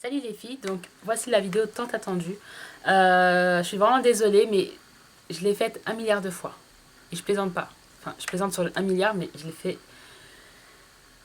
Salut les filles, donc voici la vidéo tant attendue. Je suis vraiment désolée, mais je l'ai faite 1 milliard de fois. Et je plaisante pas. Enfin, je plaisante sur le 1 milliard, mais je l'ai fait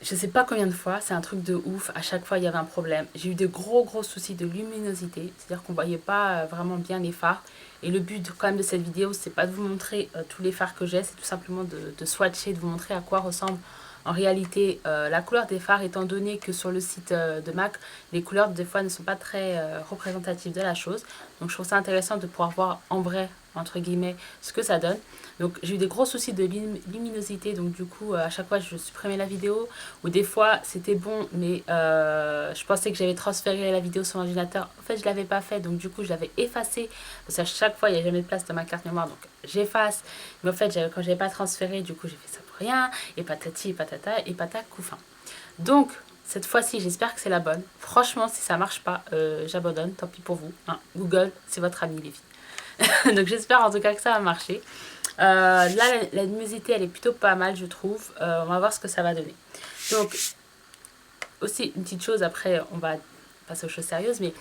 je sais pas combien de fois. C'est un truc de ouf. À chaque fois, il y avait un problème. J'ai eu de gros soucis de luminosité. C'est-à-dire qu'on voyait pas vraiment bien les phares. Et le but quand même de cette vidéo, c'est pas de vous montrer tous les phares que j'ai. C'est tout simplement de swatcher, de vous montrer à quoi ressemble en réalité la couleur des phares, étant donné que sur le site de MAC, les couleurs des fois ne sont pas très représentatives de la chose. Donc je trouve ça intéressant de pouvoir voir en vrai, entre guillemets, ce que ça donne. Donc j'ai eu des gros soucis de luminosité, donc du coup à chaque fois je supprimais la vidéo, ou des fois c'était bon, mais je pensais que j'avais transféré la vidéo sur l'ordinateur. En fait je l'avais pas fait, donc du coup je l'avais effacé, parce qu'à chaque fois il n'y a jamais de place dans ma carte mémoire, donc j'efface. Mais en fait quand j'avais pas transféré, du coup j'ai fait ça pour rien, et patati et patata et patac couffin. Donc cette fois-ci, j'espère que c'est la bonne. Franchement, si ça marche pas, j'abandonne, tant pis pour vous, hein. Google, c'est votre ami les filles. Donc j'espère en tout cas que ça va marcher. Là, la luminosité, elle est plutôt pas mal, je trouve. On va voir ce que ça va donner. Donc, aussi, une petite chose, après, on va passer aux choses sérieuses, mais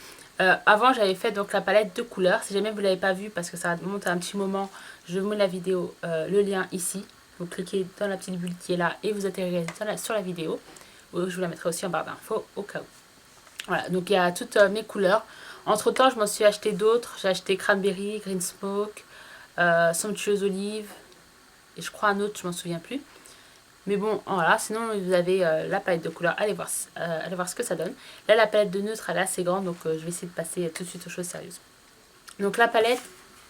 avant, j'avais fait donc la palette de couleurs. Si jamais vous ne l'avez pas vue, parce que ça remonte à un petit moment, je vous mets la vidéo, le lien ici. Vous cliquez dans la petite bulle qui est là et vous atterrissez sur la vidéo. Je vous la mettrai aussi en barre d'infos au cas où. Voilà, donc il y a toutes mes couleurs. Entre temps, je m'en suis acheté d'autres. J'ai acheté Cranberry, Green Smoke, Somptueuse Olive, et je crois un autre, je m'en souviens plus. Mais bon, voilà, sinon vous avez la palette de couleurs, allez voir ce que ça donne. Là, la palette de neutre, elle est assez grande, donc je vais essayer de passer tout de suite aux choses sérieuses. Donc la palette,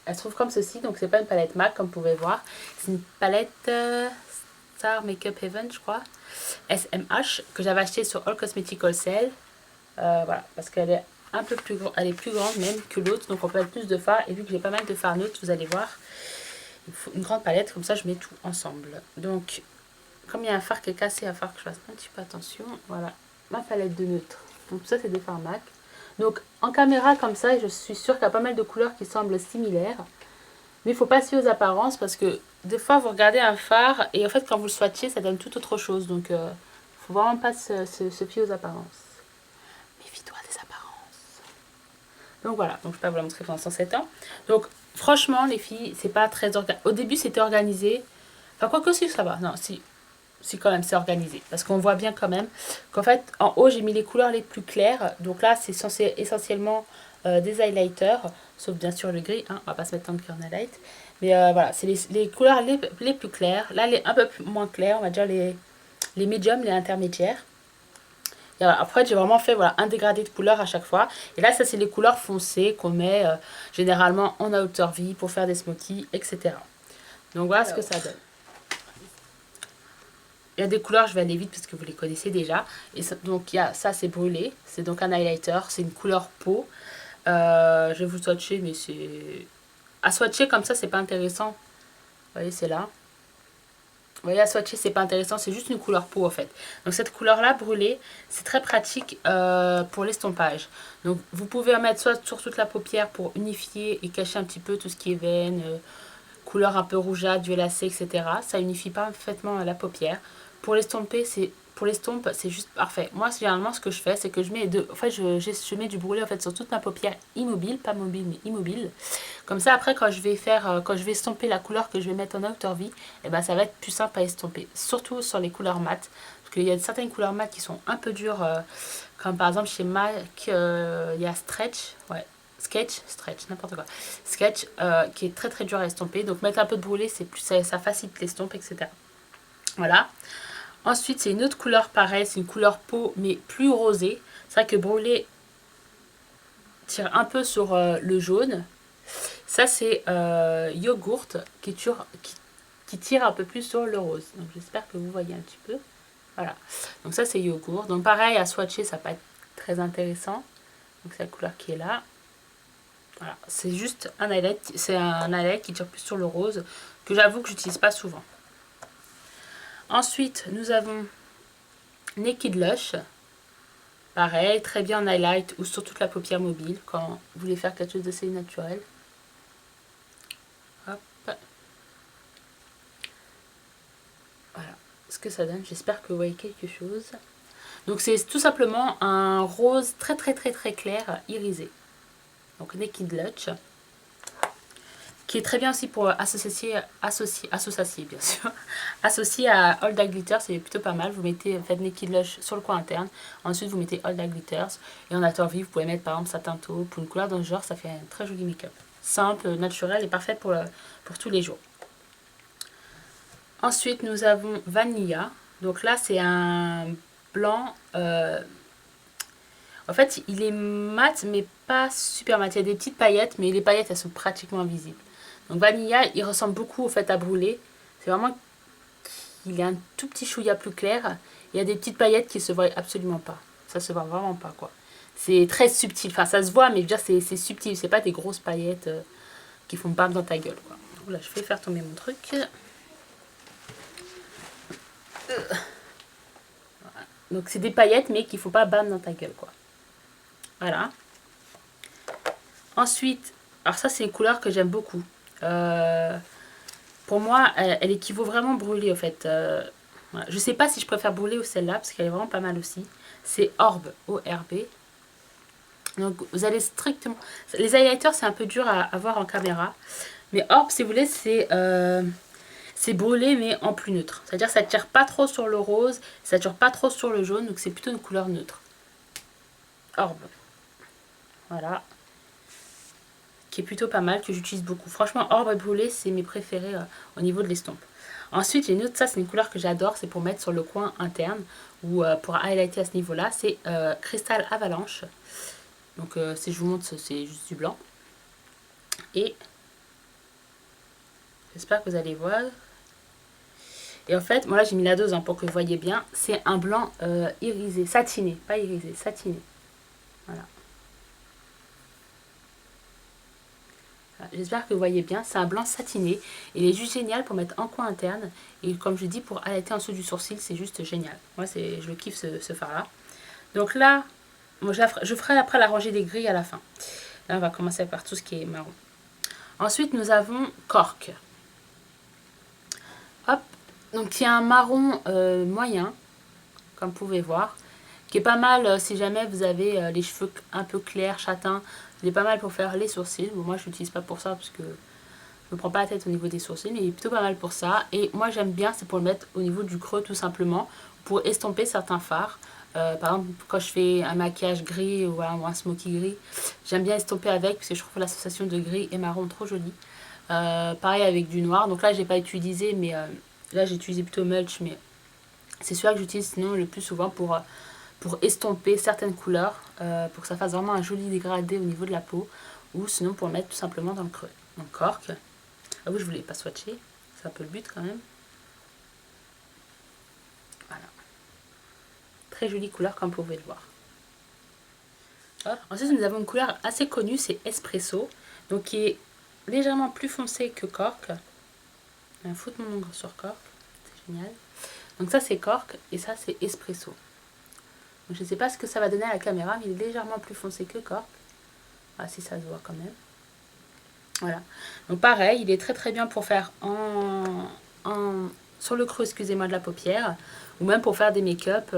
elle se trouve comme ceci, donc c'est pas une palette MAC, comme vous pouvez voir. C'est une palette Star Makeup Heaven, je crois, SMH, que j'avais acheté sur All Cosmetic Wholesale. Voilà, parce qu'elle est un peu plus, elle est plus grande même que l'autre, donc on peut mettre plus de fards. Et vu que j'ai pas mal de fards neutres, vous allez voir, il faut une grande palette, comme ça je mets tout ensemble. Donc comme il y a un phare qui est cassé, il va falloir que je fasse un petit peu attention. Voilà, ma palette de neutres. Donc tout ça, c'est des fards MAC. Donc en caméra comme ça, je suis sûre qu'il y a pas mal de couleurs qui semblent similaires. Mais il ne faut pas se fier aux apparences parce que des fois, vous regardez un phare et en fait, quand vous le swatchez, ça donne tout autre chose. Donc il ne faut vraiment pas se fier aux apparences. Méfie-toi des apparences. Donc voilà, donc je peux vous la montrer pendant 107 ans. Donc franchement, les filles, c'est pas très organisé. Au début, c'était organisé. Enfin, quoi que si, ça va. Non, si quand même c'est organisé, parce qu'on voit bien quand même qu'en fait en haut j'ai mis les couleurs les plus claires, donc là c'est censé essentiellement des highlighters, sauf bien sûr le gris, hein, on va pas se mettre en gris en highlight, mais voilà, c'est les couleurs les plus claires. Là les un peu moins claires, on va dire les médiums, les intermédiaires. Et voilà, après j'ai vraiment fait voilà, un dégradé de couleurs à chaque fois, et là ça c'est les couleurs foncées qu'on met généralement en outer V pour faire des smokies, etc. Donc voilà ce que ça donne. Il y a des couleurs, je vais aller vite parce que vous les connaissez déjà. Et ça, donc il y a ça, c'est brûlé. C'est donc un highlighter. C'est une couleur peau. Je vais vous swatcher, mais c'est... À swatcher comme ça, c'est pas intéressant. Vous voyez, c'est là. Vous voyez, à swatcher, c'est pas intéressant. C'est juste une couleur peau, en fait. Donc cette couleur-là, brûlée, c'est très pratique pour l'estompage. Donc vous pouvez en mettre soit sur toute la paupière pour unifier et cacher un petit peu tout ce qui est veine, couleur un peu rougeâtre, violacée, etc. Ça unifie parfaitement la paupière. Pour l'estompe, c'est juste parfait. Moi, généralement, ce que je fais, c'est que je mets je mets du brûlé en fait sur toute ma paupière immobile, pas mobile mais immobile. Comme ça, après, quand je vais estomper la couleur que je vais mettre en outer V, eh ben, ça va être plus simple à estomper. Surtout sur les couleurs mates, parce qu'il y a certaines couleurs mates qui sont un peu dures, comme par exemple chez MAC, il y a Stretch, ouais, Stretch, n'importe quoi. Sketch qui est très dur à estomper. Donc mettre un peu de brûlé, c'est plus ça facilite l'estompe, etc. Voilà. Ensuite, c'est une autre couleur pareille, c'est une couleur peau, mais plus rosée. C'est vrai que brûlé tire un peu sur le jaune. Ça, c'est Yogourt qui tire un peu plus sur le rose. Donc j'espère que vous voyez un petit peu. Voilà. Donc ça, c'est Yogourt. Donc pareil, à swatcher, ça peut être très intéressant. Donc c'est la couleur qui est là. Voilà, c'est juste un highlight qui tire plus sur le rose, que j'avoue que j'utilise pas souvent. Ensuite, nous avons Naked Lush. Pareil, très bien en highlight ou sur toute la paupière mobile quand vous voulez faire quelque chose d'assez naturel. Hop. Voilà ce que ça donne. J'espère que vous voyez quelque chose. Donc c'est tout simplement un rose très très très très clair irisé. Donc Naked Lush. Qui est très bien aussi pour associer bien sûr, associer à Holda Glitter, c'est plutôt pas mal. Vous mettez, faites Naked Lush sur le coin interne, ensuite vous mettez Holda Glitters, et en attendu vous pouvez mettre par exemple Satin Taupe, pour une couleur dans ce genre, ça fait un très joli make-up. Simple, naturel et parfait pour tous les jours. Ensuite nous avons Vanilla, donc là c'est un blanc, en fait il est mat mais pas super mat, il y a des petites paillettes, mais les paillettes elles sont pratiquement invisibles. Donc Vanilla, il ressemble beaucoup au fait à brûler. C'est vraiment qu'il est un tout petit chouïa plus clair. Il y a des petites paillettes qui se voient absolument pas. Ça se voit vraiment pas quoi. C'est très subtil. Enfin ça se voit mais je veux dire c'est subtil. C'est pas des grosses paillettes qui font bam dans ta gueule quoi. Donc là je vais faire tomber mon truc. Donc c'est des paillettes mais qui font pas bam dans ta gueule quoi. Voilà. Ensuite, alors ça c'est une couleur que j'aime beaucoup. Pour moi, elle équivaut vraiment brûlée en fait. Voilà. Je sais pas si je préfère brûler ou celle-là parce qu'elle est vraiment pas mal aussi. C'est Orb, O-R-B. Donc vous allez strictement... Les highlighters c'est un peu dur à voir en caméra. Mais Orb si vous voulez c'est brûlé mais en plus neutre. C'est-à-dire ça tire pas trop sur le rose, ça tire pas trop sur le jaune. Donc c'est plutôt une couleur neutre. Orb. Voilà. Qui est plutôt pas mal, que j'utilise beaucoup. Franchement, Orb et brûlé, c'est mes préférés au niveau de l'estompe. Ensuite, j'ai une autre, ça c'est une couleur que j'adore, c'est pour mettre sur le coin interne ou pour highlighter à ce niveau-là. C'est Crystal Avalanche. Donc si je vous montre, c'est juste du blanc. Et j'espère que vous allez voir. Et en fait, moi là j'ai mis la dose pour que vous voyez bien. C'est un blanc irisé, satiné, pas irisé, satiné. Voilà. J'espère que vous voyez bien, c'est un blanc satiné. Il est juste génial pour mettre en coin interne. Et comme je dis, pour highlighter en dessous du sourcil, c'est juste génial. Moi, je kiffe ce fard-là. Donc là, moi, je ferai après la rangée des gris à la fin. Là, on va commencer par tout ce qui est marron. Ensuite, nous avons Cork. Hop. Donc, il y a un marron moyen, comme vous pouvez voir, qui est pas mal si jamais vous avez les cheveux un peu clairs, châtains. Il est pas mal pour faire les sourcils. Bon, moi, je l'utilise pas pour ça parce que je me prends pas la tête au niveau des sourcils, mais il est plutôt pas mal pour ça. Et moi, j'aime bien, c'est pour le mettre au niveau du creux, tout simplement, pour estomper certains fards. Par exemple, quand je fais un maquillage gris ou un smoky gris, j'aime bien estomper avec parce que je trouve l'association de gris et marron trop jolie. Pareil avec du noir. Donc là, j'ai pas utilisé, mais là, j'ai utilisé plutôt mulch, mais c'est celui-là que j'utilise sinon le plus souvent pour estomper certaines couleurs, pour que ça fasse vraiment un joli dégradé au niveau de la peau, ou sinon pour le mettre tout simplement dans le creux. Donc Cork. Ah oui, je voulais pas swatcher, c'est un peu le but quand même. Voilà. Très jolie couleur comme vous pouvez le voir. Hop. Ensuite, nous avons une couleur assez connue, c'est Espresso, donc qui est légèrement plus foncé que Cork. Je vais foutre mon ombre sur Cork, c'est génial. Donc ça c'est Cork et ça c'est Espresso. Donc, je ne sais pas ce que ça va donner à la caméra, mais il est légèrement plus foncé que Cork. Ah, si ça se voit quand même. Voilà. Donc pareil, il est très très bien pour faire sur le creux, excusez-moi, de la paupière, ou même pour faire des make-up.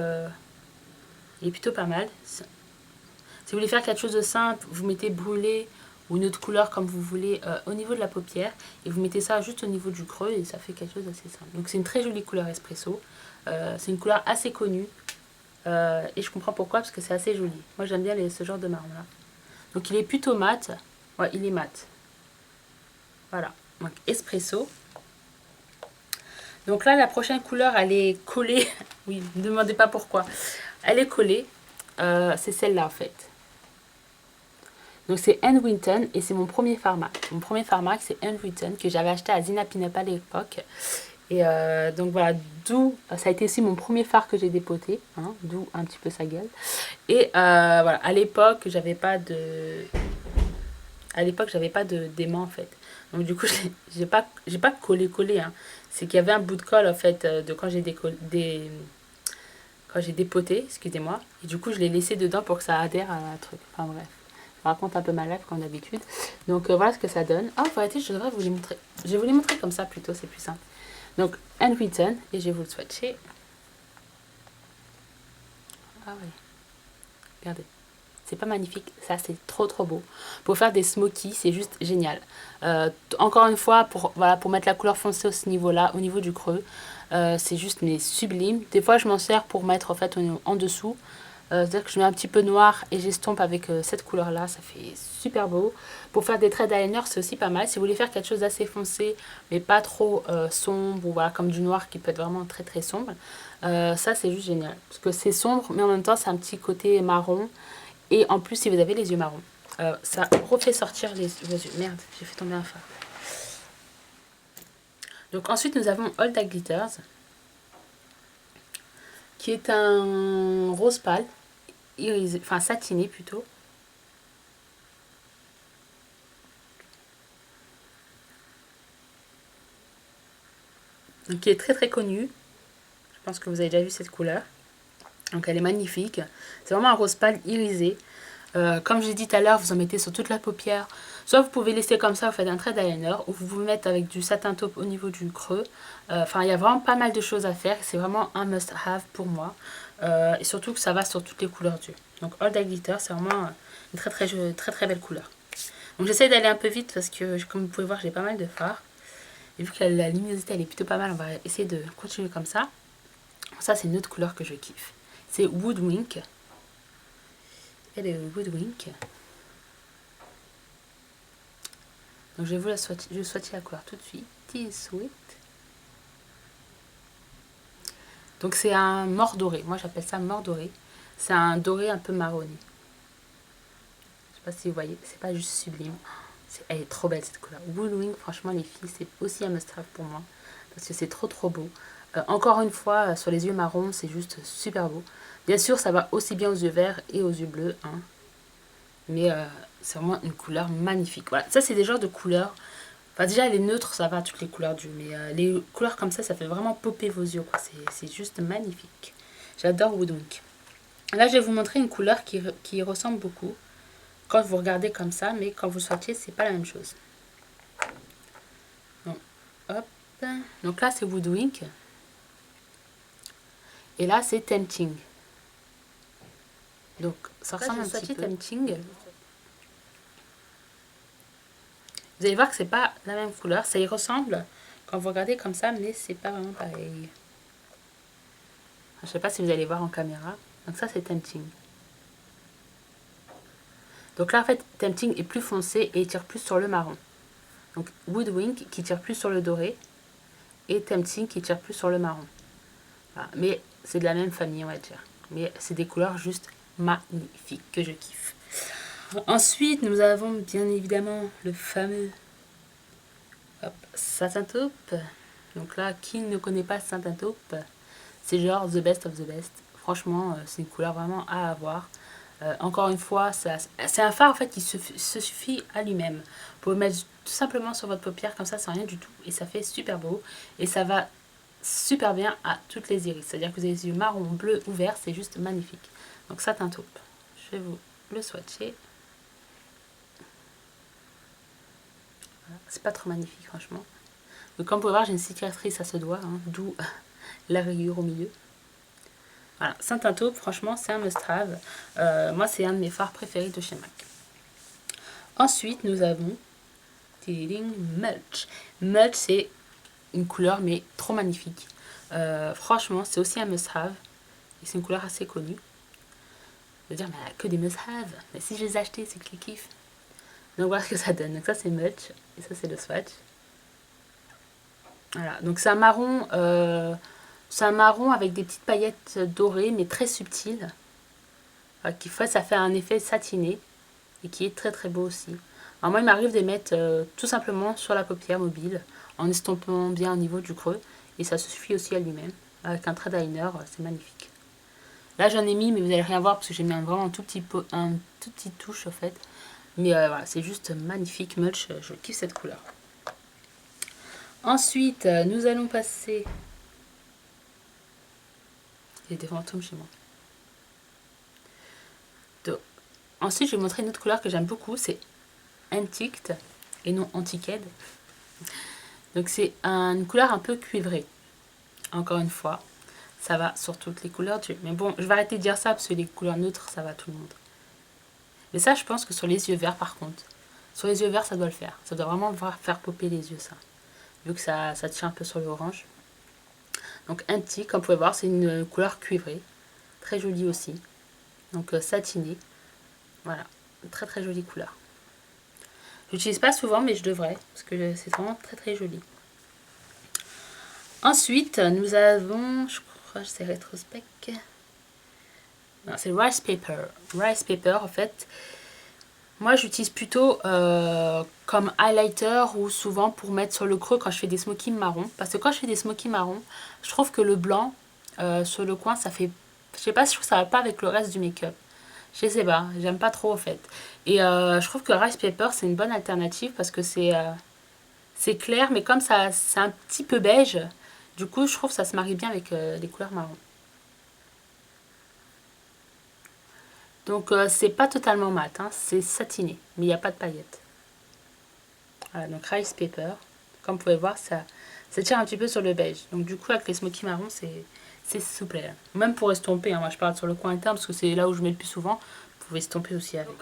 Il est plutôt pas mal. Si vous voulez faire quelque chose de simple, vous mettez brûlé ou une autre couleur comme vous voulez au niveau de la paupière, et vous mettez ça juste au niveau du creux et ça fait quelque chose d'assez simple. Donc c'est une très jolie couleur Espresso. C'est une couleur assez connue. Et je comprends pourquoi, parce que c'est assez joli. Moi j'aime bien ce genre de marron là. Donc il est plutôt mat. Ouais, il est mat. Voilà. Donc Espresso. Donc là la prochaine couleur elle est collée. Oui, ne me demandez pas pourquoi. Elle est collée. C'est celle-là en fait. Donc c'est Anne Winton et c'est mon premier pharma. Mon premier pharma c'est Anne Winton que j'avais acheté à Zina Pinup à l'époque. Et donc voilà, d'où ça a été aussi mon premier fard que j'ai dépoté, hein, d'où un petit peu sa gueule. Et voilà, à l'époque j'avais pas de d'aimant en fait. Donc du coup j'ai pas collé, hein. C'est qu'il y avait un bout de colle en fait de quand j'ai dépoté, excusez-moi. Et du coup je l'ai laissé dedans pour que ça adhère à un truc. Enfin bref, je raconte un peu ma life comme d'habitude. Donc voilà ce que ça donne. Oh, en vérité je devrais vous les montrer. Je vais vous les montrer comme ça plutôt, c'est plus simple. Donc, Anne Winton, et je vais vous le swatcher. Ah ouais. Regardez. C'est pas magnifique, ça c'est trop trop beau. Pour faire des smokies, c'est juste génial. Encore une fois, voilà, pour mettre la couleur foncée à ce niveau-là, au niveau du creux, c'est juste mais sublime. Des fois, je m'en sers pour mettre en fait en dessous. C'est-à-dire que je mets un petit peu noir et j'estompe avec cette couleur-là, ça fait super beau. Pour faire des traits d'eyeliner, c'est aussi pas mal. Si vous voulez faire quelque chose d'assez foncé, mais pas trop sombre, ou voilà, comme du noir qui peut être vraiment très très sombre, ça c'est juste génial. Parce que c'est sombre, mais en même temps, c'est un petit côté marron. Et en plus, si vous avez les yeux marrons, ça refait sortir vos yeux. Merde, j'ai fait tomber un phare. Donc ensuite, nous avons Holda Glitters, qui est un rose pâle, irisé, enfin satiné plutôt. Donc qui est très très connu. Je pense que vous avez déjà vu cette couleur. Donc elle est magnifique. C'est vraiment un rose pâle irisé. Comme j'ai dit tout à l'heure, vous en mettez sur toute la paupière. Soit vous pouvez laisser comme ça, vous faites un trait d'eyeliner, ou vous vous mettez avec du satin taupe au niveau du creux. Enfin, il y a vraiment pas mal de choses à faire. C'est vraiment un must-have pour moi. Et surtout que ça va sur toutes les couleurs d'yeux. Donc Holda Glitter, c'est vraiment une très belle couleur. Donc j'essaie d'aller un peu vite parce que, comme vous pouvez voir, j'ai pas mal de fards. Et vu que la luminosité elle est plutôt pas mal, on va essayer de continuer comme ça. Ça, c'est une autre couleur que je kiffe. C'est Woodwink. Elle est Woodwink. Donc je vais vous swatcher la couleur tout de suite. Tea Sweet. Donc c'est un mort doré. Moi j'appelle ça mort doré. C'est un doré un peu marronné. Je sais pas si vous voyez. C'est pas juste sublime. Elle est trop belle cette couleur. Woodwink, franchement les filles, c'est aussi un must-have pour moi. Parce que c'est trop beau. Encore une fois, sur les yeux marrons, c'est juste super beau. Bien sûr, ça va aussi bien aux yeux verts et aux yeux bleus. Hein. Mais c'est vraiment une couleur magnifique. Voilà, ça c'est des genres de couleurs. Enfin déjà les neutres ça va toutes les couleurs du. Mais les couleurs comme ça fait vraiment popper vos yeux. C'est juste magnifique. J'adore Woodwink. Là je vais vous montrer une couleur qui ressemble beaucoup. Quand vous regardez comme ça, mais quand vous swatchez, c'est pas la même chose. Donc, hop. Donc là c'est Woodwink. Et là c'est Tempting. Donc ça ressemble un petit peu. Tempting. Vous allez voir que c'est pas la même couleur. Ça y ressemble quand vous regardez comme ça, mais c'est pas vraiment pareil. Je sais pas si vous allez voir en caméra. Donc ça c'est Tempting. Donc là en fait Tempting est plus foncé et il tire plus sur le marron. Donc Woodwink qui tire plus sur le doré et Tempting qui tire plus sur le marron. Voilà. Mais c'est de la même famille on va dire. Mais c'est des couleurs juste magnifiques que je kiffe. Ensuite nous avons bien évidemment le fameux satin taupe. Donc là, qui ne connaît pas satin taupe? C'est genre the best of the best. Franchement, c'est une couleur vraiment à avoir. Encore une fois, c'est un fard en fait qui se suffit à lui-même. Vous pouvez le mettre tout simplement sur votre paupière comme ça, sans rien du tout. Et ça fait super beau. Et ça va super bien à toutes les iris. C'est-à-dire que vous avez les yeux marron, bleu ou vert, c'est juste magnifique. Donc satin taupe. Je vais vous le swatcher. Voilà. C'est pas trop magnifique franchement. Donc comme vous pouvez voir, j'ai une cicatrice à ce doigt, hein, d'où la rayure au milieu. Voilà, satin taupe, franchement, c'est un must-have. Moi, c'est un de mes fards préférés de chez MAC. Ensuite, nous avons Mulch. Mulch, c'est une couleur, mais trop magnifique. Franchement, c'est aussi un must-have. Et c'est une couleur assez connue. Je veux dire, mais que des must-have. Mais si je les ai achetés, c'est que je les kiffe. Donc voilà ce que ça donne. Donc ça, c'est Mulch. Et ça, c'est le swatch. Voilà, donc c'est un marron... c'est un marron avec des petites paillettes dorées, mais très subtiles. Qui fait, ça fait un effet satiné. Et qui est très beau aussi. Alors moi, il m'arrive de les mettre tout simplement sur la paupière mobile. En estompant bien au niveau du creux. Et ça se suffit aussi à lui-même. Avec un trait d'eyeliner, c'est magnifique. Là, j'en ai mis, mais vous allez rien voir. Parce que j'ai mis vraiment un tout petit touche, en fait. Mais voilà, c'est juste magnifique. Mulch, je kiffe cette couleur. Ensuite, nous allons passer... Il y a des fantômes chez moi. Donc, ensuite, je vais vous montrer une autre couleur que j'aime beaucoup. C'est Antiqued et non Antiqued. Donc, c'est une couleur un peu cuivrée. Encore une fois. ça va sur toutes les couleurs du... Mais bon, je vais arrêter de dire ça parce que les couleurs neutres, ça va tout le monde. Mais ça, je pense que sur les yeux verts, par contre, sur les yeux verts, ça doit le faire. Ça doit vraiment faire popper les yeux, ça. Vu que ça tient un peu sur l'orange. Donc Antique, comme vous pouvez voir, c'est une couleur cuivrée. Très jolie aussi. Donc satinée. Voilà. Une très très jolie couleur. Je l'utilise pas souvent, mais je devrais. Parce que c'est vraiment très très joli. Ensuite, nous avons... Je crois que c'est Rétrospect. Non, c'est Rice Paper. Rice Paper, en fait... Moi, j'utilise plutôt comme highlighter ou souvent pour mettre sur le creux quand je fais des smokies marrons. Parce que quand je fais des smokies marrons, je trouve que le blanc sur le coin, ça fait... Je sais pas, je trouve que ça va pas avec le reste du make-up. Je sais pas, j'aime pas trop en fait. Et je trouve que Rice Paper, c'est une bonne alternative parce que c'est clair, mais comme ça, c'est un petit peu beige, du coup, je trouve que ça se marie bien avec les couleurs marron. Donc c'est pas totalement mat, hein, c'est satiné, mais il n'y a pas de paillettes. Voilà, donc Rice Paper, comme vous pouvez voir, ça tire un petit peu sur le beige. Donc du coup avec les smoky marrons, c'est souple. Même pour estomper, hein, moi je parle sur le coin interne parce que c'est là où je mets le plus souvent, vous pouvez estomper aussi avec.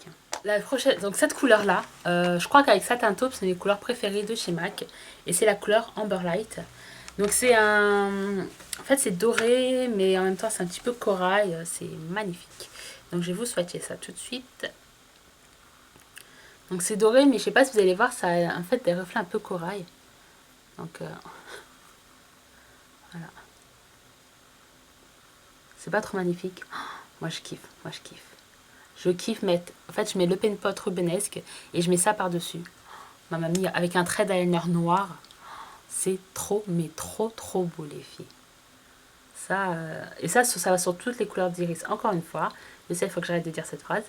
La prochaine, donc cette couleur là, je crois qu'avec Satin Taupe, c'est mes couleurs préférées de chez MAC. Et c'est la couleur Amber Light. Donc c'est un... En fait c'est doré, mais en même temps c'est un petit peu corail, c'est magnifique. Donc je vais vous swatcher ça tout de suite. Donc c'est doré, mais je sais pas si vous allez voir, ça a en fait des reflets un peu corail. Donc voilà. C'est pas trop magnifique. Oh, moi je kiffe, moi je kiffe. Je kiffe mettre... En fait je mets le pen pot rubenesque et je mets ça par-dessus. Ma mamie, avec un trait d'eyeliner noir. C'est trop, mais trop, trop beau les filles. Ça, et ça va sur toutes les couleurs d'iris. Encore une fois, je sais, il faut que j'arrête de dire cette phrase.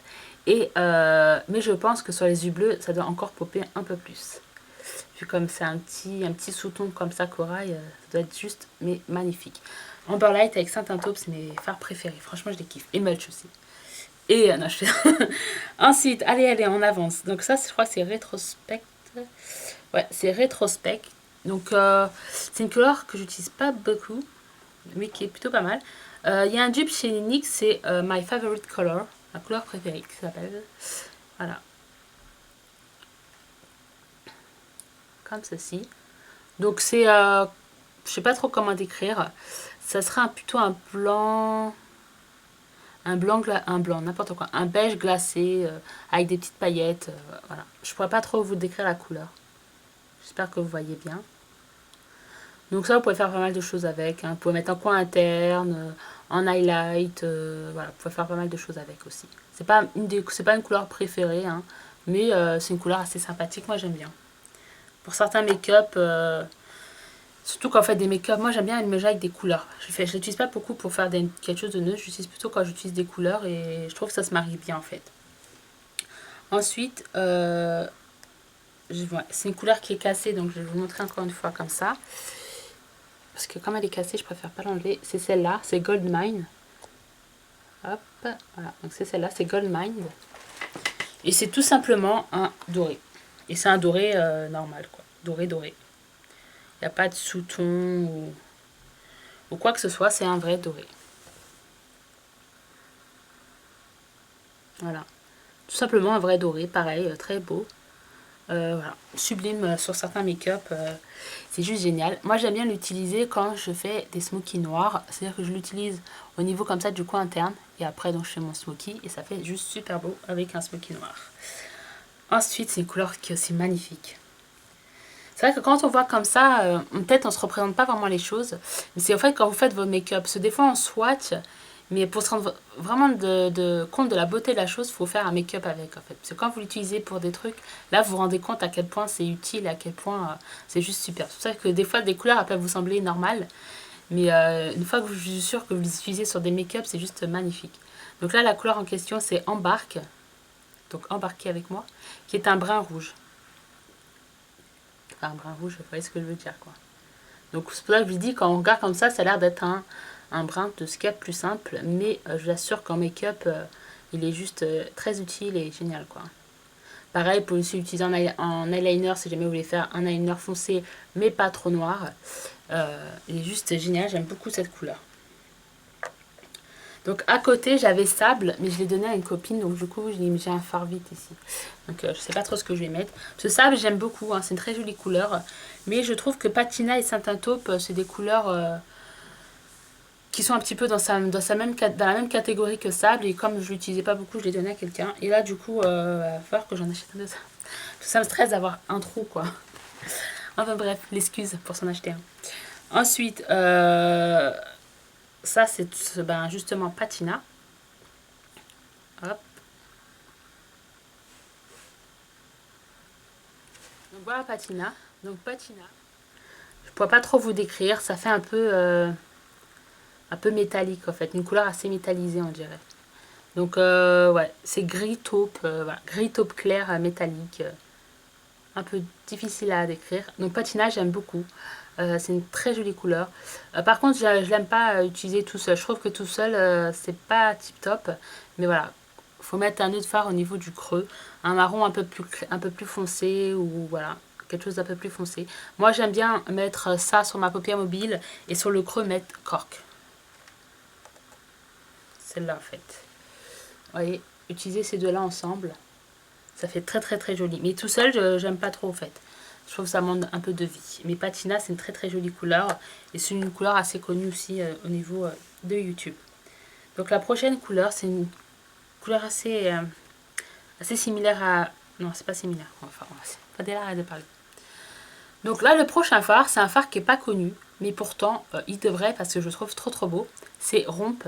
Et, mais je pense que sur les yeux bleus, ça doit encore popper un peu plus. Vu comme c'est un petit sous-ton comme ça, corail, ça doit être juste, mais magnifique. Amber Light avec Satin Taupe, c'est mes fards préférés. Franchement, je les kiffe. Et Mulch aussi. Et non, je fais... Ensuite, allez, on avance. Donc ça, je crois que c'est Rétrospect. Ouais, c'est Rétrospect. Donc, c'est une couleur que j'utilise pas beaucoup, mais qui est plutôt pas mal. Il y a un dupe chez NYX, c'est My Favorite Color, la couleur préférée qui s'appelle. Voilà. Comme ceci. Donc, c'est. Je sais pas trop comment décrire. Ça sera plutôt un blanc. Un blanc, n'importe quoi. Un beige glacé avec des petites paillettes. Voilà. Je pourrais pas trop vous décrire la couleur. J'espère que vous voyez bien. Donc ça, vous pouvez faire pas mal de choses avec. Hein. Vous pouvez mettre en coin interne, en highlight. Voilà, vous pouvez faire pas mal de choses avec aussi. C'est pas une couleur préférée, hein, mais c'est une couleur assez sympathique. Moi, j'aime bien. Pour certains make-up, surtout quand on fait des make-up, moi j'aime bien mélanger avec des couleurs. Je l'utilise pas beaucoup pour faire quelque chose de neutre. J'utilise plutôt quand j'utilise des couleurs et je trouve que ça se marie bien en fait. Ensuite, c'est une couleur qui est cassée, donc je vais vous montrer encore une fois comme ça. Parce que comme elle est cassée, je préfère pas l'enlever. C'est celle-là, c'est Gold Mine. Hop, voilà. Donc c'est celle-là, c'est Gold Mine. Et c'est tout simplement un doré. Et c'est un doré normal, quoi. Doré. Il n'y a pas de sous-ton ou quoi que ce soit, c'est un vrai doré. Voilà. Tout simplement un vrai doré, pareil, très beau. Voilà. Sublime sur certains make-up, c'est juste génial. Moi j'aime bien l'utiliser quand je fais des smokies noirs, c'est-à-dire que je l'utilise au niveau comme ça du coin interne et après donc je fais mon smoky et ça fait juste super beau avec un smoky noir. Ensuite c'est une couleur qui est aussi magnifique. C'est vrai que quand on voit comme ça, peut-être on se représente pas vraiment les choses, mais c'est en fait quand vous faites vos make-up, parce que des fois on swatch. Mais pour se rendre vraiment compte de la beauté de la chose, il faut faire un make-up avec en fait. Parce que quand vous l'utilisez pour des trucs, là vous vous rendez compte à quel point c'est utile, à quel point c'est juste super. C'est pour ça que des fois des couleurs peuvent vous sembler normales. Mais une fois que je suis sûre que vous les utilisez sur des make-up, c'est juste magnifique. Donc là la couleur en question c'est Embarque. Donc embarquez avec moi. Qui est un brun rouge. Enfin un brun rouge, vous voyez ce que je veux dire quoi. Donc c'est pour ça que je vous dis, quand on regarde comme ça a l'air d'être un brin de ce qu'il y a de plus simple, mais je vous assure qu'en make-up, il est juste très utile et génial quoi. Pareil, pour aussi l'utiliser en eyeliner si jamais vous voulez faire un eyeliner foncé mais pas trop noir. Il est juste génial, j'aime beaucoup cette couleur. Donc à côté j'avais sable, mais je l'ai donné à une copine, donc du coup j'ai un fard vite ici. Donc je sais pas trop ce que je vais mettre. Ce sable j'aime beaucoup, hein, c'est une très jolie couleur. Mais je trouve que Patina et Saint-Taupe, c'est des couleurs qui sont un petit peu dans la même catégorie que sable. Et comme je l'utilisais pas beaucoup, je l'ai donné à quelqu'un. Et là du coup, il va falloir que j'en achète un de ça. Ça me stresse d'avoir un trou quoi. Enfin bref, l'excuse pour s'en acheter un. Ensuite, ça c'est ben, justement Patina. Hop. Donc voilà Patina. Donc Patina. Je pourrais pas trop vous décrire. Ça fait un peu métallique en fait. Une couleur assez métallisée on dirait. Donc ouais, c'est gris taupe. Voilà, gris taupe clair métallique. Un peu difficile à décrire. Donc Patina j'aime beaucoup. C'est une très jolie couleur. Par contre, je l'aime pas utiliser tout seul. Je trouve que tout seul, c'est pas tip top. Mais voilà, faut mettre un nœud de fard au niveau du creux. Un marron un peu plus foncé ou voilà, quelque chose d'un peu plus foncé. Moi, j'aime bien mettre ça sur ma paupière mobile et sur le creux mettre cork. Celle-là en fait. Vous voyez, utiliser ces deux-là ensemble, ça fait très très très joli. Mais tout seul, j'aime pas trop en fait. Je trouve que ça manque un peu de vie. Mais Patina, c'est une très très jolie couleur. Et c'est une couleur assez connue aussi au niveau de YouTube. Donc la prochaine couleur, c'est une couleur assez similaire à... Non, c'est pas similaire. Enfin, pas déjà de parler. Donc là, le prochain phare, c'est un phare qui n'est pas connu. Mais pourtant, il devrait parce que je le trouve trop trop beau. C'est Rompe.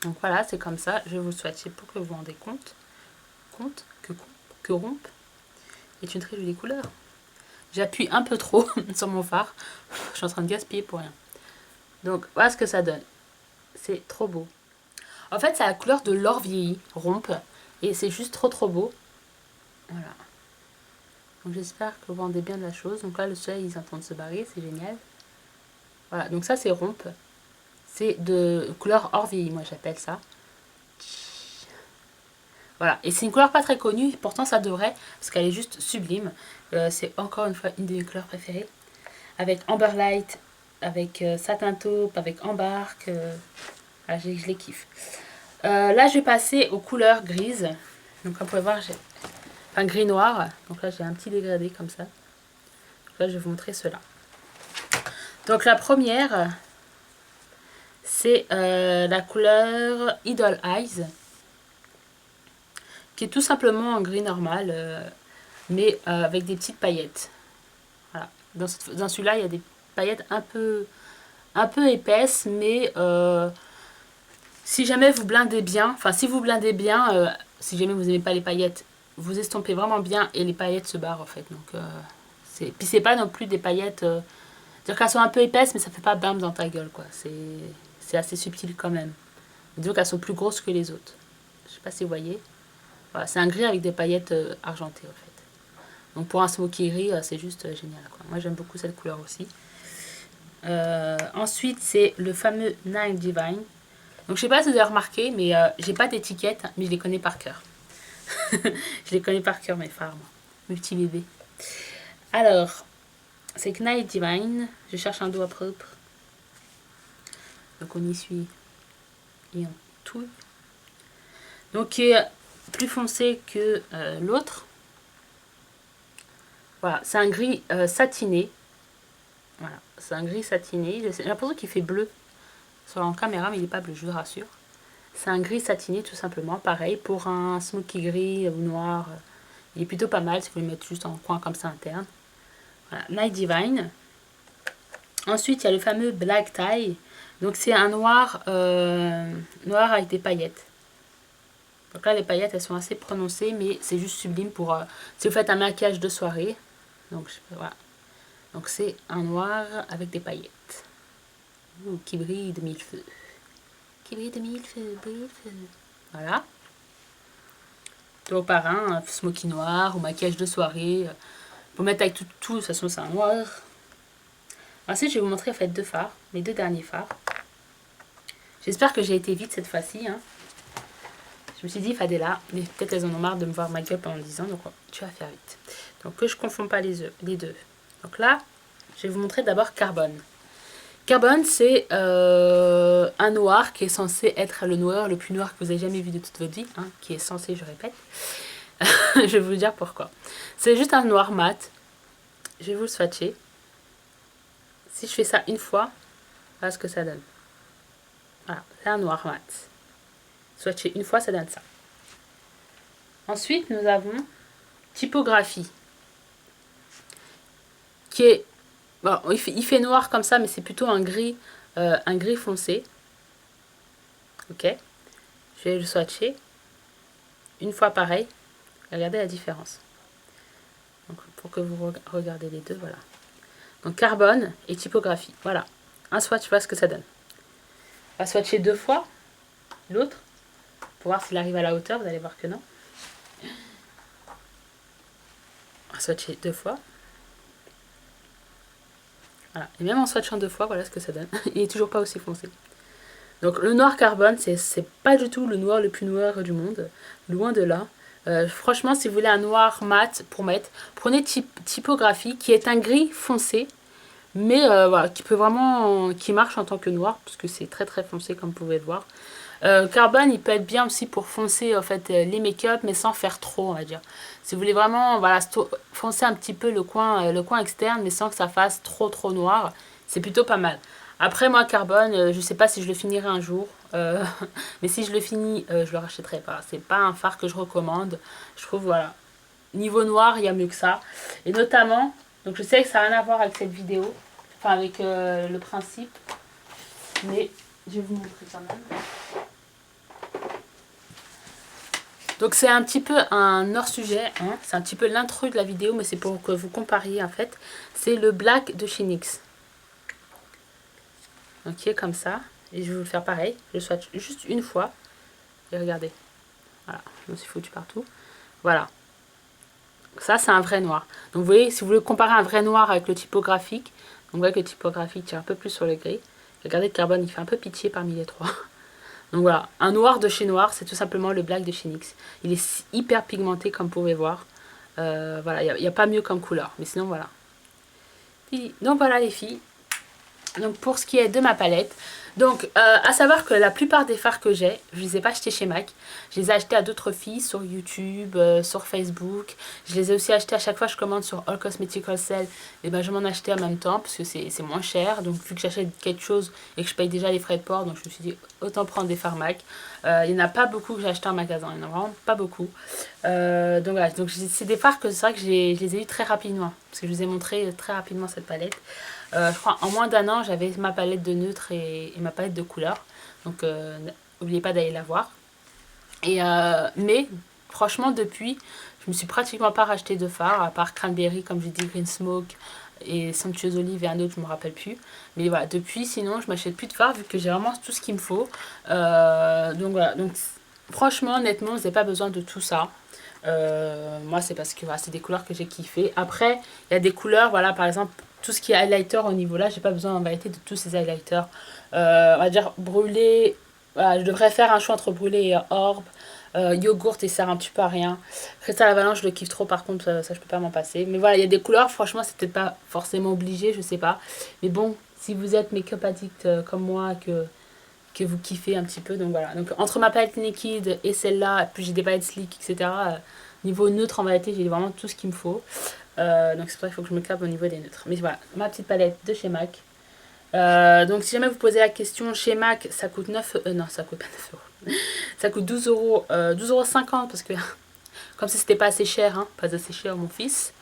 Donc voilà, c'est comme ça. Je vais vous le swatcher pour que vous vous rendez compte. Que Rompe est une très jolie couleur. J'appuie un peu trop sur mon phare. Je suis en train de gaspiller pour rien. Donc voilà ce que ça donne. C'est trop beau. En fait, c'est la couleur de l'or vieilli, Rompe. Et c'est juste trop trop beau. Voilà. Donc j'espère que vous rendez bien de la chose. Donc là, le soleil, ils sont en train de se barrer. C'est génial. Voilà, donc ça, c'est Rompe. C'est de couleur or vieilli, moi j'appelle ça. Voilà, et c'est une couleur pas très connue, pourtant ça devrait, parce qu'elle est juste sublime. C'est encore une fois une de mes couleurs préférées. Avec Amber Light, avec Satin Taupe, avec Embarque. Voilà, je les kiffe. Là, je vais passer aux couleurs grises. Donc, comme vous pouvez voir, j'ai enfin gris-noir. Donc là, j'ai un petit dégradé comme ça. Donc là, je vais vous montrer cela. Donc, la première, c'est la couleur Idol Eyes, qui est tout simplement en gris normal, mais avec des petites paillettes. Voilà. Dans celui-là, il y a des paillettes un peu épaisses, mais si jamais vous blindez bien, enfin si vous blindez bien, si jamais vous n'aimez pas les paillettes, vous estompez vraiment bien et les paillettes se barrent en fait. Donc puis c'est pas non plus des paillettes, c'est-à-dire qu'elles sont un peu épaisses, mais ça fait pas bam dans ta gueule quoi. C'est assez subtil quand même. Disons qu'elles sont plus grosses que les autres. Je sais pas si vous voyez. Voilà, c'est un gris avec des paillettes argentées en fait. Donc pour un smoky gris, c'est juste génial quoi. Moi j'aime beaucoup cette couleur aussi. Ensuite c'est le fameux Night Divine. Donc je sais pas si vous avez remarqué, mais j'ai pas d'étiquette, mais je les connais par cœur. Je les connais par cœur mes fards, mes petits bébés. Alors, c'est Night Divine. Je cherche un doigt propre. Donc on y suit et on touille. Donc qui est plus foncé que l'autre. Voilà, c'est un gris satiné. Voilà, c'est un gris satiné. J'ai l'impression qu'il fait bleu sur la caméra, mais il n'est pas bleu, je vous rassure. C'est un gris satiné tout simplement. Pareil, pour un smoky gris ou noir, il est plutôt pas mal si vous le mettez juste en coin comme ça interne. Voilà, Night Divine. Ensuite, il y a le fameux Black Tie. Donc c'est un noir, noir avec des paillettes. Donc là, les paillettes, elles sont assez prononcées, mais c'est juste sublime pour si vous faites un maquillage de soirée. Donc voilà. Donc c'est un noir avec des paillettes. Ouh, qui brille de mille feux. Qui brille de mille feux, brille de feux. Voilà. Donc par un smoky noir ou maquillage de soirée. Pour mettre avec tout, de toute façon c'est un noir. Ensuite je vais vous montrer en fait deux fards, mes deux derniers fards. J'espère que j'ai été vite cette fois-ci. Hein. Je me suis dit Fadela, mais peut-être elles en ont marre de me voir make-up en disant donc tu vas faire vite. Donc que je ne confonds pas les deux. Donc là, je vais vous montrer d'abord Carbone. Carbone, c'est un noir qui est censé être le noir le plus noir que vous avez jamais vu de toute votre vie, hein, qui est censé, je répète. Je vais vous dire pourquoi. C'est juste un noir mat. Je vais vous le swatcher. Si je fais ça une fois, voilà ce que ça donne. Voilà, c'est un noir mat. Swatcher une fois, ça donne ça. Ensuite, nous avons typographie. Qui est... Bon, il fait noir comme ça, mais c'est plutôt un gris foncé. Ok. Je vais le swatcher. Une fois pareil. Regardez la différence. Donc, pour que vous regardez les deux, voilà. Donc carbone et typographie. Voilà. Un swatch, voilà ce que ça donne. On va swatcher 2 fois l'autre. Pour voir s'il arrive à la hauteur. Vous allez voir que non. On va swatcher 2 fois. Voilà. Et même en swatchant 2 fois, voilà ce que ça donne. Il est toujours pas aussi foncé. Donc le noir carbone, c'est pas du tout le noir le plus noir du monde. Loin de là. Franchement, si vous voulez un noir mat pour mettre, prenez typographie qui est un gris foncé. Mais voilà, qui marche en tant que noir, parce que c'est très très foncé comme vous pouvez le voir. Carbone, il peut être bien aussi pour foncer en fait les make-up, mais sans faire trop, on va dire. Si vous voulez vraiment voilà, foncer un petit peu le coin externe, mais sans que ça fasse trop noir, c'est plutôt pas mal. Après, moi, Carbone, je sais pas si je le finirai un jour, mais si je le finis, je le rachèterai pas. C'est pas un fard que je recommande. Je trouve, voilà, niveau noir, il y a mieux que ça. Et notamment, donc je sais que ça n'a rien à voir avec cette vidéo, enfin avec le principe, mais je vais vous montrer quand même. Donc c'est un petit peu un hors-sujet, hein. C'est un petit peu l'intro de la vidéo, mais c'est pour que vous compariez en fait. C'est le black de chez NYX. Donc qui est comme ça. Et je vais vous le faire pareil. Je le swatch juste une fois. Et regardez. Voilà, je me suis foutu partout. Voilà. Ça c'est un vrai noir. Donc vous voyez, si vous voulez comparer un vrai noir avec le typographique, donc vous voyez que le typographique tire un peu plus sur le gris. Regardez le carbone, il fait un peu pitié parmi les trois. Donc voilà, un noir de chez Noir, c'est tout simplement le black de chez NYX. Il est hyper pigmenté comme vous pouvez voir. Voilà, il n'y a pas mieux comme couleur. Mais sinon voilà. Donc voilà les filles. Donc pour ce qui est de ma palette, donc à savoir que la plupart des fards que j'ai, je les ai pas achetés chez MAC. Je les ai achetés à d'autres filles sur YouTube, sur Facebook. Je les ai aussi achetés à chaque fois que je commande sur All Cosmetics Sale. Et ben je m'en achetais en même temps parce que c'est moins cher. Donc vu que j'achète quelque chose et que je paye déjà les frais de port, donc je me suis dit autant prendre des fards MAC. Il n'y en a pas beaucoup que j'ai acheté en magasin, il n'y en a vraiment pas beaucoup. Donc voilà, donc c'est des fards que c'est vrai que je les ai eu très rapidement. Parce que je vous ai montré très rapidement cette palette. Je crois en moins d'un an, j'avais ma palette de neutres et ma palette de couleurs. Donc, n'oubliez pas d'aller la voir. Mais, franchement, depuis, je me suis pratiquement pas racheté de fard, à part Cranberry, comme j'ai dit, Green Smoke et Somptueuse Olive et un autre, je me rappelle plus. Mais voilà, depuis, sinon, je m'achète plus de fard vu que j'ai vraiment tout ce qu'il me faut. Donc voilà, donc franchement, honnêtement, vous n'avez pas besoin de tout ça. Moi, c'est parce que voilà, c'est des couleurs que j'ai kiffé. Après, il y a des couleurs, voilà, par exemple, tout ce qui est highlighter au niveau là, j'ai pas besoin en vérité de tous ces highlighters. On va dire brûlé, voilà, je devrais faire un choix entre brûlé et orbe. Yogourt, il sert un petit peu à rien. Cristal Avalanche, je le kiffe trop, par contre, ça je peux pas m'en passer. Mais voilà, il y a des couleurs, franchement, c'est peut-être pas forcément obligé, je sais pas. Mais bon, si vous êtes make-up addict comme moi, que vous kiffez un petit peu, donc voilà. Donc entre ma palette Naked et celle-là, puis j'ai des palettes Sleek, etc. Niveau neutre, en vérité, j'ai vraiment tout ce qu'il me faut. Donc c'est pour ça qu'il faut que je me câble au niveau des neutres. Mais voilà, ma petite palette de chez MAC. Donc si jamais vous posez la question, chez MAC, ça coûte 9... non, ça coûte pas 9 euros. Ça coûte 12 euros, 12,50 € parce que comme si c'était pas assez cher, hein, pas assez cher mon fils.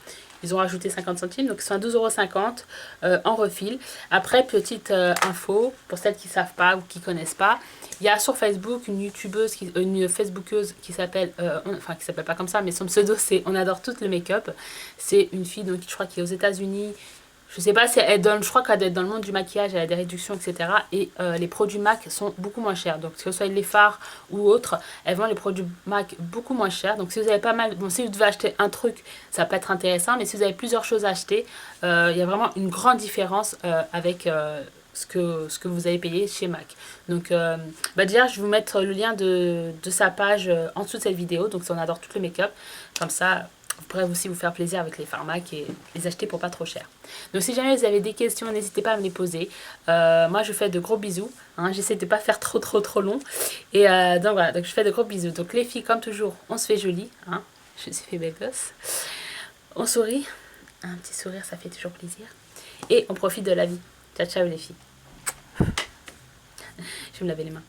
Ils ont rajouté 50 centimes, donc ils sont à 12,50 € en refil. Après, petite info, pour celles qui ne savent pas ou qui ne connaissent pas, il y a sur Facebook une youtubeuse, une facebookeuse qui s'appelle, enfin qui s'appelle pas comme ça, mais son pseudo c'est On adore tout le make-up. C'est une fille, donc je crois qui est aux États-Unis. Je sais pas si elle donne, je crois qu'elle doit être dans le monde du maquillage, elle a des réductions, etc. Et les produits MAC sont beaucoup moins chers. Donc, que ce soit les fards ou autres, elles vendent les produits MAC beaucoup moins chers. Donc, si vous avez pas mal, bon, si vous devez acheter un truc, ça peut être intéressant. Mais si vous avez plusieurs choses à acheter, il y a vraiment une grande différence avec ce que vous avez payé chez MAC. Donc, déjà, je vais vous mettre le lien de sa page en dessous de cette vidéo. Donc, si on adore tout le make-up, comme ça, vous pourrez aussi vous faire plaisir avec les pharmacs et les acheter pour pas trop cher. Donc si jamais vous avez des questions, n'hésitez pas à me les poser. Moi je vous fais de gros bisous. Hein, j'essaie de pas faire trop long. Et donc voilà, donc je fais de gros bisous. Donc les filles, comme toujours, on se fait joli. Hein, je me suis fait belle gosse. On sourit. Un petit sourire, ça fait toujours plaisir. Et on profite de la vie. Ciao ciao les filles. Je vais me laver les mains.